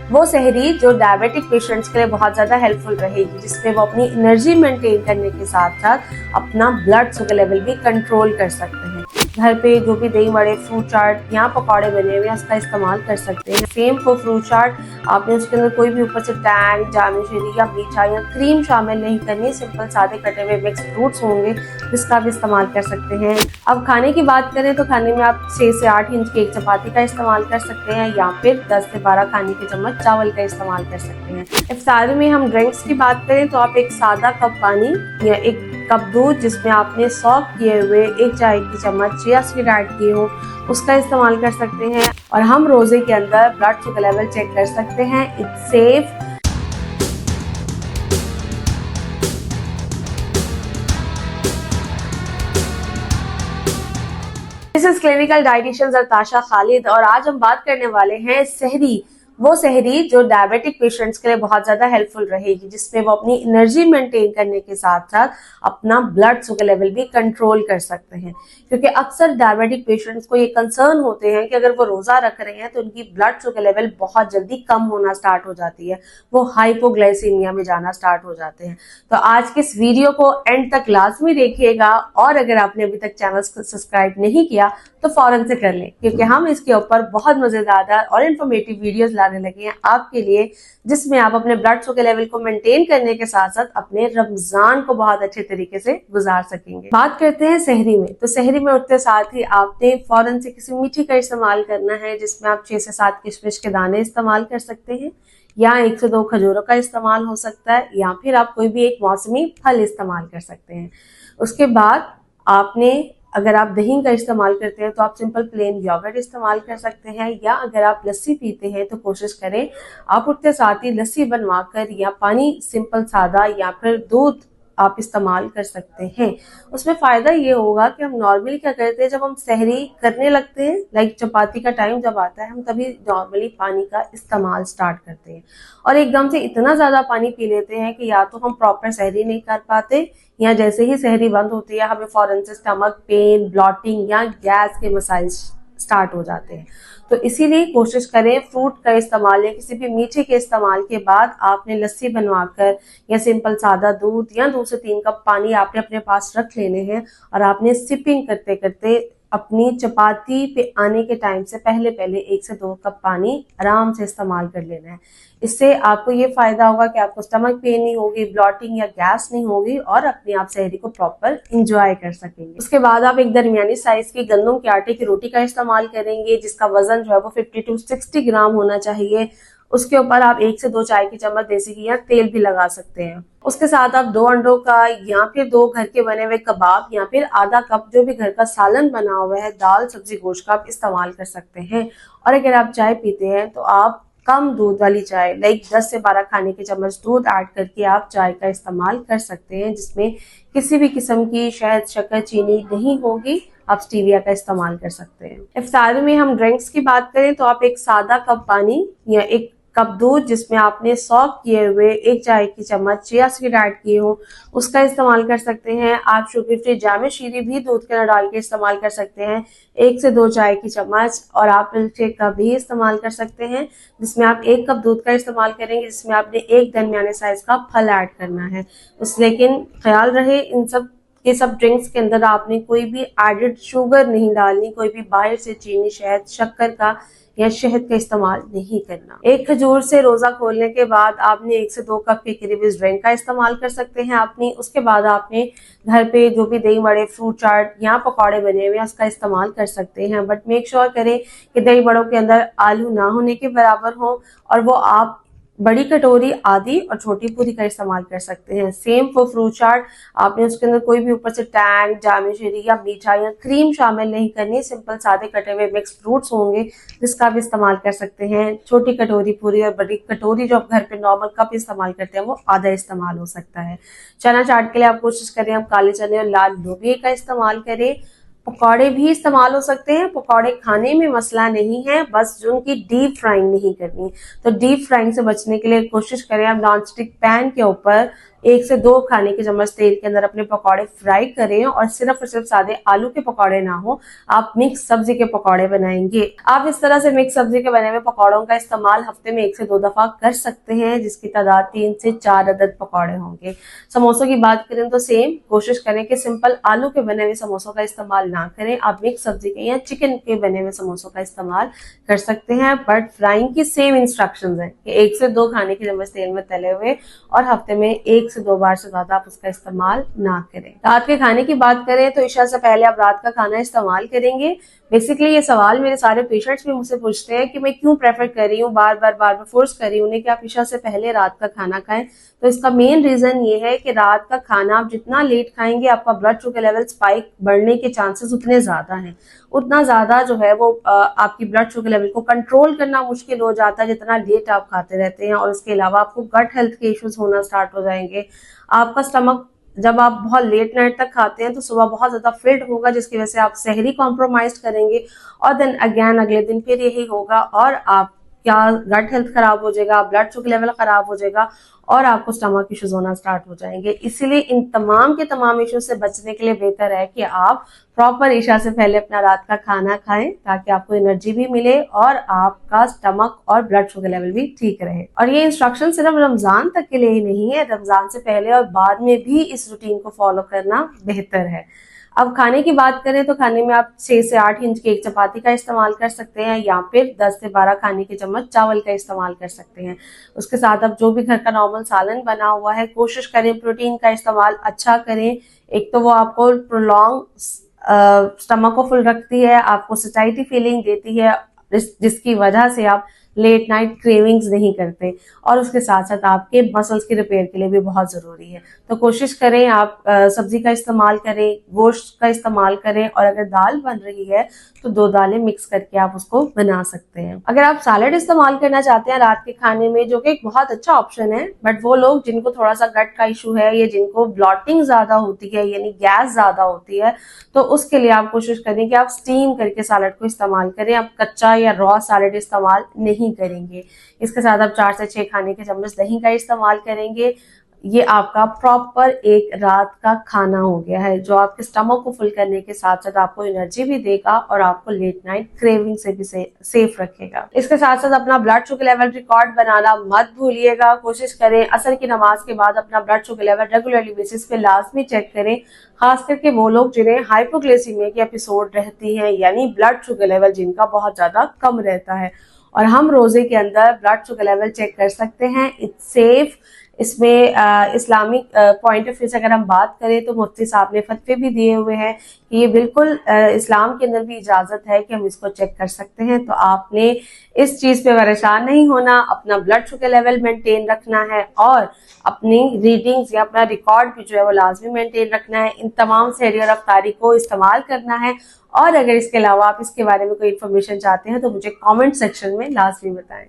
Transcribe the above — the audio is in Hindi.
वो सहरी जो डायबिटिक पेशेंट्स के लिए बहुत ज़्यादा हेल्पफुल रहेगी, जिसमें वो अपनी एनर्जी मेंटेन करने के साथ साथ अपना ब्लड शुगर लेवल भी कंट्रोल कर सकते हैं। घर पे जो भी दही बड़े, फ्रूट चाट या पकौड़े बने हुए हैं उसका इस्तेमाल कर सकते हैं। सेम फॉर फ्रूट चाट, आपने उसके अंदर कोई भी ऊपर से टैंग, जामुन शेरी या मीठा या क्रीम शामिल नहीं करनी, सिंपल सादे कटे हुए मिक्स फ्रूट्स होंगे जिसका आप इस्तेमाल कर सकते हैं। अब खाने की बात करें तो खाने में आप 6 से 8 इंच की एक चपाती का इस्तेमाल कर सकते हैं या फिर 10 से 12 खाने के चम्मच चावल का इस्तेमाल कर सकते हैं। इफ्तार में हम ड्रिंक्स की बात करें तो आप एक सादा कप पानी या एक कप दूध जिसमें आपने सॉक किए हुए 1 चाय की चम्मच चिया सीड ऐड किए हो उसका इस्तेमाल कर सकते हैं। और हम रोजे के अंदर ब्लड शुगर लेवल चेक कर सकते हैं। It's safe. This is clinical dietitian Zartasha Khalid और आज हम बात करने वाले हैं सहरी, वो सहरी जो डायबिटिक पेशेंट्स के लिए बहुत ज्यादा हेल्पफुल रहेगी, जिसमें वो अपनी एनर्जी मेंटेन करने के साथ साथ अपना ब्लड शुगर लेवल भी कंट्रोल कर सकते हैं। क्योंकि अक्सर डायबिटिक पेशेंट्स को ये कंसर्न होते हैं कि अगर वो रोजा रख रहे हैं तो उनकी ब्लड शुगर लेवल बहुत जल्दी कम होना स्टार्ट हो जाती है, वो हाइपोग्लाइसीमिया में जाना स्टार्ट हो जाते हैं। तो आज के इस वीडियो को एंड तक लाजमी देखिएगा और अगर आपने अभी तक चैनल को सब्सक्राइब नहीं किया तो फौरन से कर लें, क्योंकि हम इसके ऊपर बहुत मजेदार और इन्फॉर्मेटिव वीडियोस लाने लगे हैं आपके लिए, जिसमें आप अपने ब्लड शुगर लेवल को मेंटेन करने के साथ साथ अपने रमजान को बहुत अच्छे तरीके से गुजार सकेंगे। बात करते हैं सहरी में। तो सहरी में उठते साथ ही आपने फौरन से किसी मीठी का इस्तेमाल करना है, जिसमें आप 6 से 7 किशमिश के दाने इस्तेमाल कर सकते हैं या 1 से 2 खजूरों का इस्तेमाल हो सकता है या फिर आप कोई भी एक मौसमी फल इस्तेमाल कर सकते हैं। उसके बाद आपने, अगर आप दही का इस्तेमाल करते हैं तो आप सिंपल प्लेन योगर्ट इस्तेमाल कर सकते हैं, या अगर आप लस्सी पीते हैं तो कोशिश करें आप उठते साथ ही लस्सी बनवाकर या पानी सिंपल सादा या फिर दूध आप इस्तेमाल कर सकते हैं। उसमें फायदा ये होगा कि हम नॉर्मली क्या करते हैं, जब हम सहरी करने लगते हैं, लाइक चपाती का टाइम जब आता है, हम तभी नॉर्मली पानी का इस्तेमाल स्टार्ट करते हैं और एकदम से इतना ज्यादा पानी पी लेते हैं कि या तो हम प्रॉपर सहरी नहीं कर पाते या जैसे ही सहरी बंद होती है हमें फौरन से स्टमक पेन, ब्लॉटिंग या गैस के मसाइल स्टार्ट हो जाते हैं। तो इसीलिए कोशिश करें फ्रूट का इस्तेमाल या किसी भी मीठे के इस्तेमाल के बाद आपने लस्सी बनवाकर या सिंपल सादा दूध या 2 से 3 कप पानी आपने अपने पास रख लेने हैं और आपने सिपिंग करते करते अपनी चपाती पे आने के टाइम से पहले 1 से 2 कप पानी आराम से इस्तेमाल कर लेना है। इससे आपको ये फायदा होगा कि आपको स्टमक पेन नहीं होगी, ब्लॉटिंग या गैस नहीं होगी और अपने आप सहरी को प्रॉपर इंजॉय कर सकेंगे। उसके बाद आप एक दरमियानी साइज की गंदम के आटे की रोटी का इस्तेमाल करेंगे, जिसका वजन जो है वो 50 to 60 ग्राम होना चाहिए। उसके ऊपर आप 1 से 2 चाय की चम्मच देसी घी या तेल भी लगा सकते हैं। उसके साथ आप 2 अंडों का या फिर 2 घर के बने हुए कबाब या फिर आधा कप जो भी घर का सालन बना हुआ है, दाल सब्जी गोश्त का आप इस्तेमाल कर सकते हैं। और अगर आप चाय पीते हैं तो आप कम दूध वाली चाय, लाइक 10 से 12 खाने के चम्मच दूध ऐड करके आप चाय का इस्तेमाल कर सकते हैं, जिसमें किसी भी किस्म की शहद, शक्कर, चीनी नहीं होगी। आप स्टीविया का इस्तेमाल कर सकते हैं। इफ्तार में हम ड्रिंक्स की बात करें तो आप एक सादा कप पानी या एक कप दूध जिसमें आपने सॉक किए हुए 1 चाय की चम्मच चिया सीड ऐड किए हो उसका इस्तेमाल कर सकते हैं। आप शुगर फ्री जामुन शीरी भी दूध के अंदर डाल के इस्तेमाल कर सकते हैं, 1 से 2 चाय की चम्मच। और आप मिल्क शेक का भी इस्तेमाल कर सकते हैं, जिसमें आप 1 कप दूध का इस्तेमाल करेंगे, जिसमें आपने 1 दरमियाने साइज का फल ऐड करना है। लेकिन ख्याल रहे इन सब ड्रिंक्स के अंदर आपने कोई भी एडेड शुगर नहीं डालनी, कोई भी बाहर से चीनी, शहद, शक्कर का या शहद का इस्तेमाल नहीं करना। एक खजूर से रोजा खोलने के बाद आपने 1 से 2 कप के करीब इस ड्रिंक का इस्तेमाल कर सकते हैं अपनी। उसके बाद आपने घर पे जो भी दही बड़े, फ्रूट चाट या पकौड़े बने हुए हैं उसका इस्तेमाल कर सकते हैं, बट मेक श्योर करें कि दही बड़ों के अंदर आलू ना होने के बराबर हो और वो आप बड़ी कटोरी आधी और छोटी पूरी का इस्तेमाल कर सकते हैं। सेम फॉर फ्रूट चाट, आपने उसके अंदर कोई भी ऊपर से टैंग, जामुन शेरी या मीठा या क्रीम शामिल नहीं करनी, सिंपल सादे कटे हुए मिक्स फ्रूट्स होंगे जिसका आप इस्तेमाल कर सकते हैं। छोटी कटोरी पूरी और बड़ी कटोरी जो आप घर पे नॉर्मल कप इस्तेमाल करते हैं वो आधा इस्तेमाल हो सकता है। चना चाट के लिए आप कोशिश करें आप काले चने और लाल लोबिया का इस्तेमाल करें। पकौड़े भी इस्तेमाल हो सकते हैं, पकौड़े खाने में मसला नहीं है, बस जो उनकी डीप फ्राइंग नहीं करनी। तो डीप फ्राइंग से बचने के लिए कोशिश करें आप नॉन स्टिक पैन के ऊपर 1 से 2 खाने के चम्मच तेल के अंदर अपने पकौड़े फ्राई करें और सिर्फ सादे आलू के पकौड़े ना हो, आप मिक्स सब्जी के पकौड़े बनाएंगे। आप इस तरह से मिक्स सब्जी के बने हुए पकौड़ों का इस्तेमाल हफ्ते में 1 से 2 दफा कर सकते हैं, जिसकी तादाद 3 से 4 अदद पकौड़े होंगे। समोसों की बात करें तो सेम कोशिश करें कि सिंपल आलू के बने हुए समोसों का इस्तेमाल ना करें, आप मिक्स सब्जी के या चिकन के बने हुए समोसों का इस्तेमाल कर सकते हैं। बट फ्राइंग की सेम इंस्ट्रक्शंस हैं कि 1 से 2 खाने के चम्मच तेल में तले हुए और हफ्ते में 1 से 2 बार से ज्यादा आप उसका इस्तेमाल ना करें। रात के खाने की बात करें तो इशा से पहले आप रात का खाना इस्तेमाल करेंगे। बेसिकली ये सवाल मेरे सारे पेशेंट्स भी मुझसे पूछते हैं कि मैं क्यों प्रेफर कर रही हूँ, बार बार फोर्स कर रही हूँ उन्हें कि आप इशा से पहले रात का खाना खाएं। तो इसका मेन रीजन ये है कि रात का खाना आप जितना लेट खाएंगे, आपका ब्लड शुगर लेवल स्पाइक बढ़ने के चांसेस उतने ज्यादा हैं, उतना ज्यादा जो है वो आपकी ब्लड शुगर लेवल को कंट्रोल करना मुश्किल हो जाता है जितना लेट आप खाते रहते हैं। और उसके अलावा आपको गट हेल्थ के इश्यूज होना स्टार्ट हो जाएंगे। आपका स्टमक जब आप बहुत लेट नाइट तक खाते हैं तो सुबह बहुत ज्यादा फिल्ड होगा, जिसकी वजह से आप सहरी कॉम्प्रोमाइज करेंगे और देन अगेन अगले दिन फिर यही होगा और आप क्या गट हेल्थ खराब हो जाएगा, ब्लड शुगर लेवल खराब हो जाएगा और आपको स्टमक इश्यूज होना स्टार्ट हो जाएंगे। इसीलिए इन तमाम के तमाम इश्यूज से बचने के लिए बेहतर है कि आप प्रॉपर ईशा से पहले अपना रात का खाना खाएं, ताकि आपको एनर्जी भी मिले और आपका स्टमक और ब्लड शुगर लेवल भी ठीक रहे। और ये इंस्ट्रक्शन सिर्फ रमजान तक के लिए ही नहीं है, रमजान से पहले और बाद में भी इस रूटीन को फॉलो करना बेहतर है। अब खाने की बात करें तो खाने में आप 6 से 8 इंच की एक चपाती का इस्तेमाल कर सकते हैं या फिर 10 से 12 खाने के चम्मच चावल का इस्तेमाल कर सकते हैं। उसके साथ अब जो भी घर का नॉर्मल सालन बना हुआ है, कोशिश करें प्रोटीन का इस्तेमाल अच्छा करें। एक तो वो आपको प्रोलॉन्ग स्टमक को फुल रखती है, आपको सटाइटी फीलिंग देती है, जिसकी वजह से आप लेट नाइट क्रेविंग्स नहीं करते और उसके साथ साथ आपके मसल्स की रिपेयर के लिए भी बहुत जरूरी है। तो कोशिश करें आप सब्जी का इस्तेमाल करें, गोश्त का इस्तेमाल करें और अगर दाल बन रही है तो 2 दालें मिक्स करके आप उसको बना सकते हैं। अगर आप सैलेड इस्तेमाल करना चाहते हैं रात के खाने में, जो कि एक बहुत अच्छा ऑप्शन है, बट वो लोग जिनको थोड़ा सा गट का इशू है या जिनको ब्लॉटिंग ज्यादा होती है यानी गैस ज्यादा होती है, तो उसके लिए आप कोशिश करें कि आप स्टीम करके सैलेड को इस्तेमाल करें, आप कच्चा या रॉ सैलेड इस्तेमाल नहीं करेंगे। इसके साथ आप 4 से 6 खाने के चम्मच दही का इस्तेमाल करेंगे। ये आपका प्रॉपर एक रात का खाना हो गया है, जो आपके स्टमक को फुल करने के साथ साथ आपको एनर्जी भी देगा और आपको लेट नाइट क्रेविंग से भी सेफ रखेगा। इसके साथ साथ अपना ब्लड शुगर लेवल रिकॉर्ड बनाना मत भूलिएगा। कोशिश करें असर की नमाज के बाद अपना blood sugar level regularly basis पे लाजमी चेक करें, खास करके वो लोग जिन्हें हाइपोग्लाइसीमिया की एपिसोड रहती है, यानी ब्लड शुगर लेवल जिनका बहुत ज्यादा कम रहता है। और हम रोजे के अंदर ब्लड शुगर लेवल चेक कर सकते हैं, इट्स सेफ। इसमें इस्लामिक पॉइंट ऑफ व्यू से अगर हम बात करें तो मुफ्ती साहब ने फतवे भी दिए हुए हैं कि ये बिल्कुल इस्लाम के अंदर भी इजाजत है कि हम इसको चेक कर सकते हैं। तो आपने इस चीज पे परेशान नहीं होना, अपना ब्लड शुगर लेवल मेंटेन रखना है और अपनी रीडिंग्स या अपना रिकॉर्ड भी जो है वो लाजमी मेंटेन रखना है। इन तमाम सहरी और अफ्तारी को इस्तेमाल करना है और अगर इसके अलावा आप इसके बारे में कोई इन्फॉर्मेशन चाहते हैं तो मुझे कमेंट सेक्शन में लाजमी बताएं।